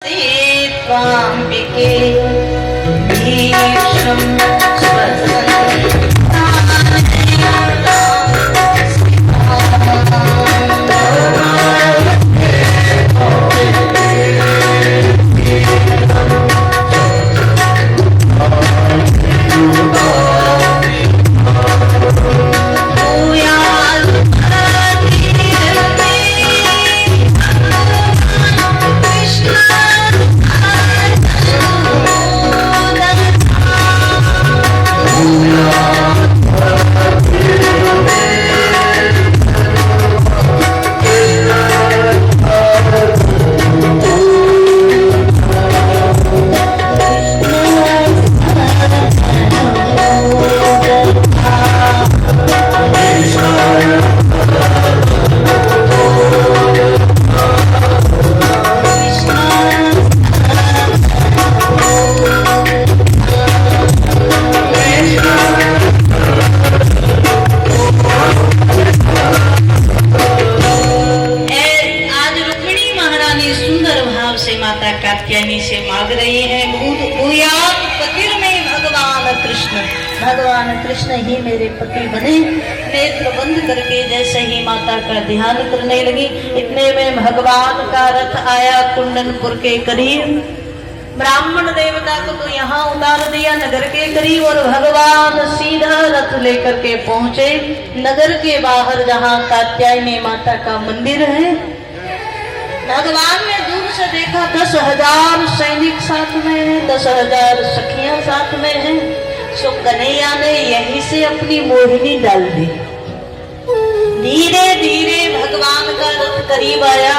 त्वाम्बिके भीष्मं कात्यायनी से मांग रही है, भूयात पतिर्मे भगवान कृष्ण, भगवान कृष्ण ही मेरे पति बने। नेत्र बंद करके जैसे ही माता का ध्यान करने लगी, इतने में भगवान का रथ आया कुंडनपुर के करीब। ब्राह्मण देवता को तो यहाँ उतार दिया नगर के करीब, और भगवान सीधा रथ लेकर के पहुंचे नगर के बाहर, जहाँ कात्यायनी माता का मंदिर है। भगवान ने दूर से देखा 10,000 सैनिक साथ में है, 10,000 सखियां साथ में हैं। सो कन्हैया ने यहीं से अपनी मोहिनी डाल दी। धीरे धीरे भगवान का रथ करीब आया,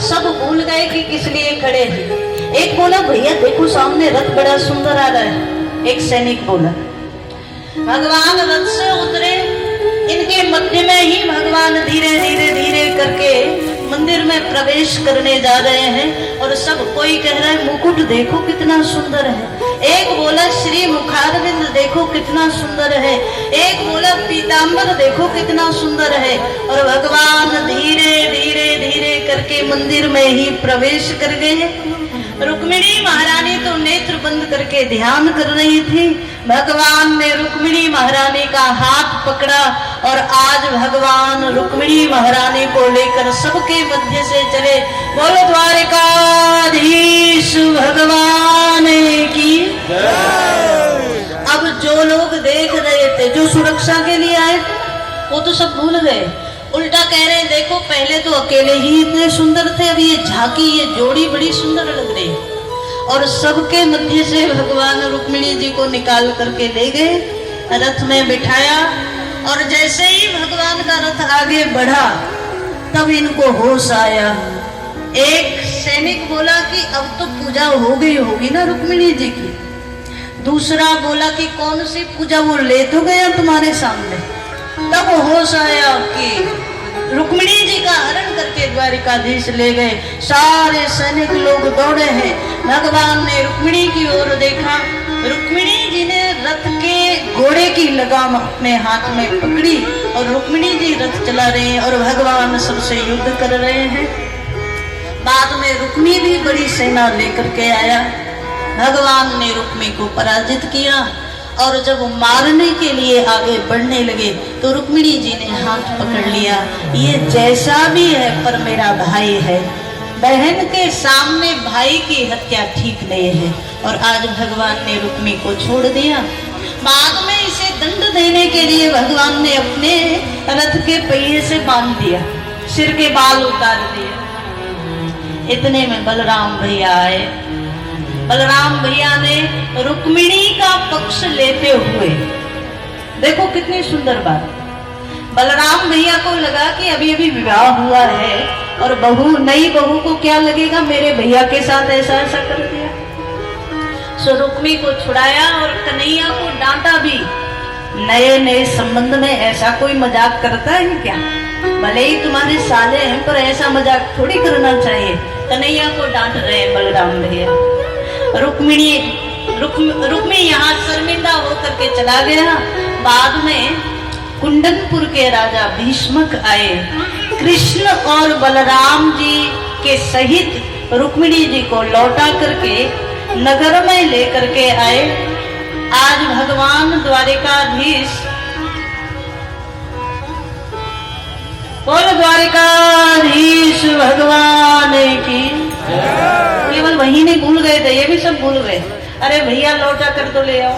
सब भूल गए कि किस लिए खड़े हैं। एक बोला, भैया देखो सामने रथ बड़ा सुंदर आ रहा है। एक सैनिक बोला। भगवान रथ से उतरे, इनके मध्य में ही भगवान धीरे धीरे धीरे करके मंदिर में प्रवेश करने जा रहे हैं। और सब कोई कह रहा है, मुकुट देखो कितना सुंदर है। एक बोला, श्री मुखारविंद देखो कितना सुंदर है। एक बोला, पीतांबर देखो कितना सुंदर है। और भगवान धीरे धीरे धीरे करके मंदिर में ही प्रवेश कर गए। रुक्मिणी महारानी तो नेत्र बंद करके ध्यान कर रही थी। भगवान ने रुक्मिणी महारानी का हाथ पकड़ा, और आज भगवान रुक्मिणी महारानी को लेकर सबके मध्य से चले। बोलो द्वारिकाधीश भगवान की। अब जो लोग देख रहे थे, जो सुरक्षा के लिए आए, वो तो सब भूल गए। उल्टा कह रहे, देखो पहले तो अकेले ही इतने सुंदर थे, अब ये झांकी, ये जोड़ी बड़ी सुंदर लग रही है। और सबके मध्य से भगवान रुक्मिणी जी को निकाल करके ले गए, रथ में बिठाया। और जैसे ही भगवान का रथ आगे बढ़ा, तब इनको होश आया। एक सैनिक बोला कि अब तो पूजा हो गई होगी ना रुक्मिणी जी की। दूसरा बोला कि कौन सी पूजा, वो ले तो गया तुम्हारे सामने। तब होश आया कि रुक्मिणी जी का हरण करके द्वारिकाधीश ले गए। सारे सैनिक लोग दौड़े हैं। भगवान ने रुक्मिणी की ओर देखा। रुक्मिणी जी ने रथ के घोड़े की लगाम अपने हाथ में पकड़ी, और रुक्मिणी जी रथ चला रहे हैं, और भगवान सबसे युद्ध कर रहे हैं। बाद में रुक्मी भी बड़ी सेना लेकर के आया। भगवान ने रुक्मी को पराजित किया, और जब मारने के लिए आगे बढ़ने लगे तो रुक्मिणी जी ने हाथ पकड़ लिया। ये जैसा भी है पर मेरा भाई है, बहन के सामने भाई की हत्या ठीक नहीं है। और आज भगवान ने रुक्मी को छोड़ दिया। बाद में इसे दंड देने के लिए भगवान ने अपने रथ के पहिए से बांध दिया, सिर के बाल उतार दिए। इतने में बलराम भैया आए। बलराम भैया ने रुक्मिणी का पक्ष लेते हुए, देखो कितनी सुंदर बात। बलराम भैया को लगा कि अभी अभी विवाह हुआ है, और बहू, नई बहू को क्या लगेगा, मेरे भैया के साथ ऐसा ऐसा कर दिया। सो रुक्मी को छुड़ाया और कन्हैया को डांटा भी। नए नए संबंध में ऐसा कोई मजाक करता है क्या? भले ही तुम्हारे साले हैं, पर ऐसा मजाक थोड़ी करना चाहिए। कन्हैया को डांट रहे बलराम भैया। रुक्मी यहाँ शर्मिंदा होकर के चला गया। बाद में कुंडनपुर के राजा भीष्मक आए। कृष्ण और बलराम जी के सहित रुक्मिणी जी को लौटा करके नगर में लेकर के आए। आज भगवान द्वारिकाधीश, बोल द्वारिकाधीश भगवान की। केवल वही नहीं भूल गए थे, ये भी सब भूल गए। अरे भैया लौटा कर तो ले आओ।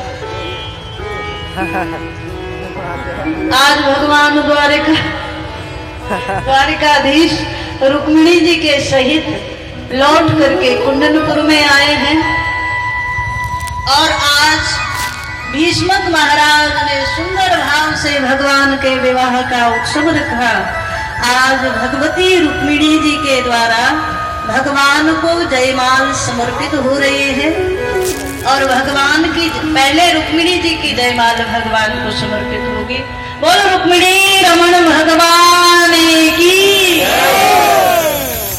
आज भगवान द्वारिकाधीश रुक्मिणी जी के सहित लौट करके कुंदनपुर में आए हैं। और आज भीष्मक महाराज ने सुंदर भाव से भगवान के विवाह का उत्सव रखा। आज भगवती रुक्मिणी जी के द्वारा भगवान को जयमाल समर्पित हो रहे हैं। और भगवान की पहले रुक्मिणी जी की जयमाल भगवान को समर्पित होगी। बोलो रुक्मिणी रमण भगवान की,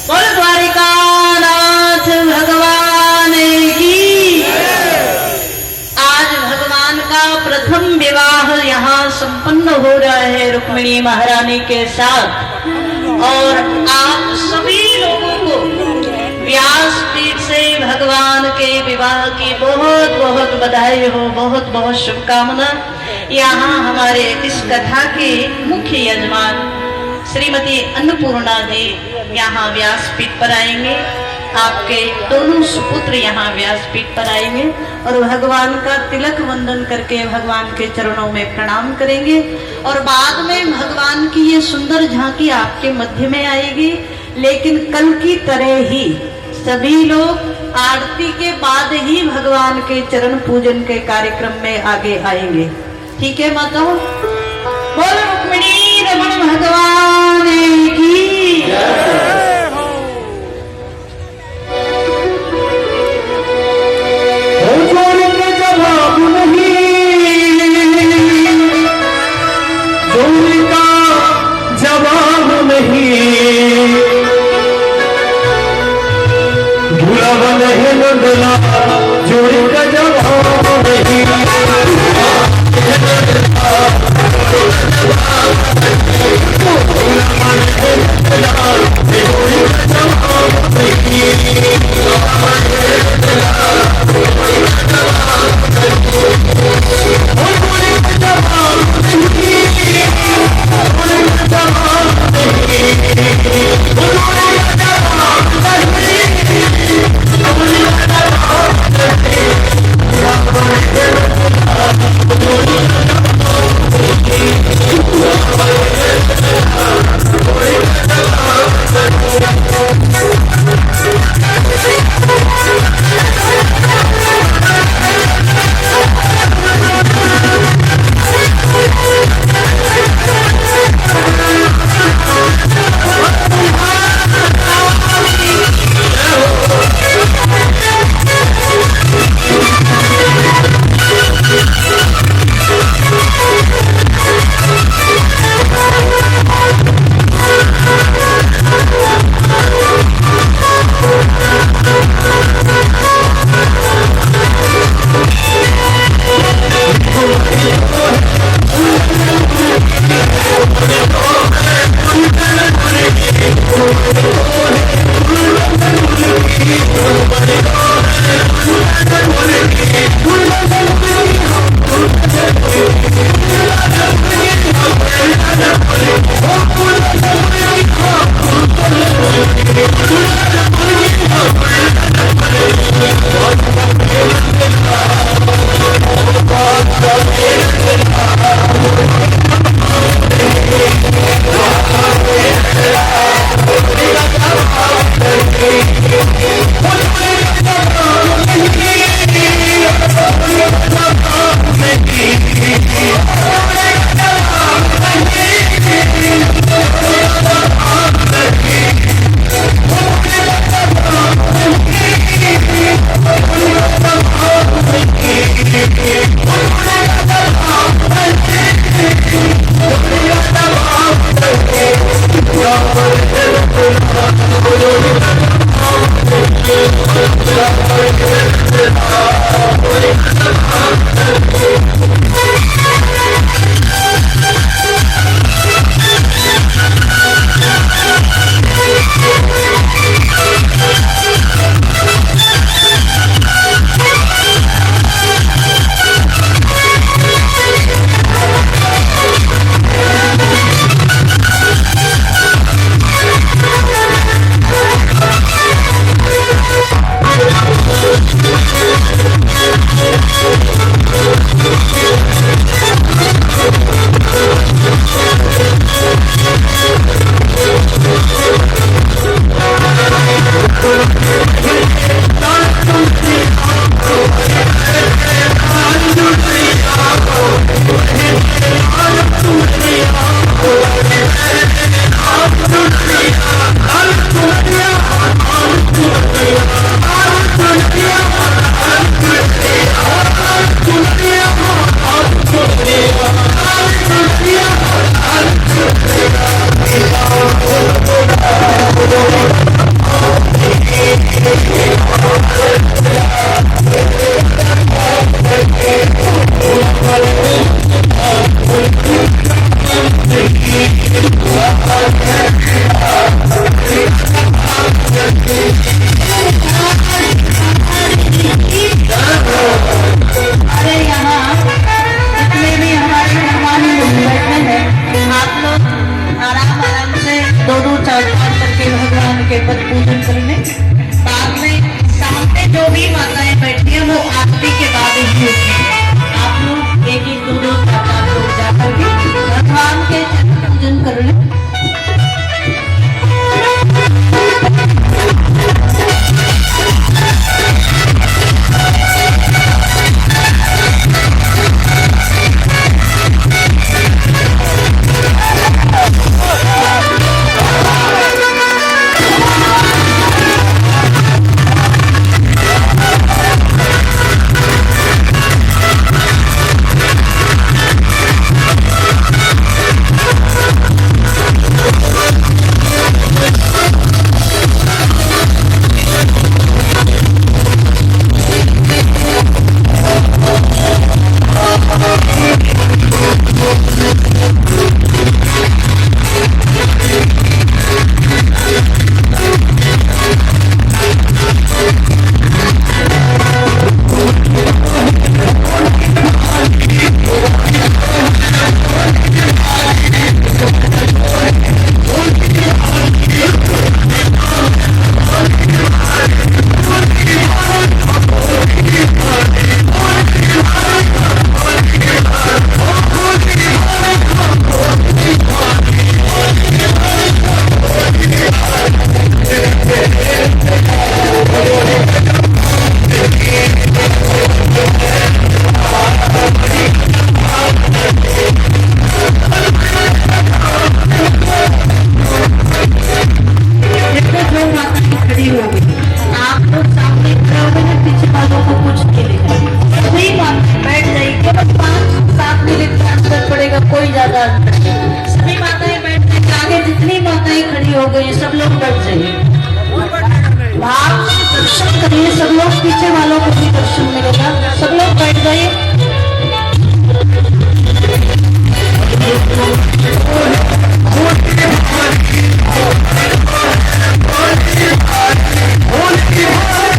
बोलो द्वारिकानाथ भगवान की। आज भगवान का प्रथम विवाह यहाँ संपन्न हो रहा है रुक्मिणी महारानी के साथ। और आप सभी लोगों को व्यासपीठ से भगवान के विवाह की बहुत बहुत बधाई हो, बहुत बहुत शुभकामना। यहाँ हमारे इस कथा के मुख्य यजमान श्रीमती अन्नपूर्णा जी यहाँ व्यासपीठ पर आएंगे। आपके दोनों सुपुत्र यहाँ व्यासपीठ पर आएंगे और भगवान का तिलक वंदन करके भगवान के चरणों में प्रणाम करेंगे। और बाद में भगवान की ये सुंदर झांकी आपके मध्य में आएगी। लेकिन कल की तरह ही सभी लोग आरती के बाद ही भगवान के चरण पूजन के कार्यक्रम में आगे आएंगे। ठीक है माताओं? बोलो रुक्मिणी रमण भगवान की। जोड़ी का जवाब नहीं, सभी माताएं बैठी हैं, वो आरती के बाद ही होती। आप लोग एक एक दो दो चार लोग जाकर के भगवान के चरण पूजन कर लें। कोई ज्यादा सभी माताएं बैठने के आगे जितनी माताएं खड़ी हो गई सब लोग बैठ जाइए, भाव से दर्शन करिए। सब लोग पीछे वालों को भी दर्शन मिलेगा, सब लोग बैठ जाइए। होली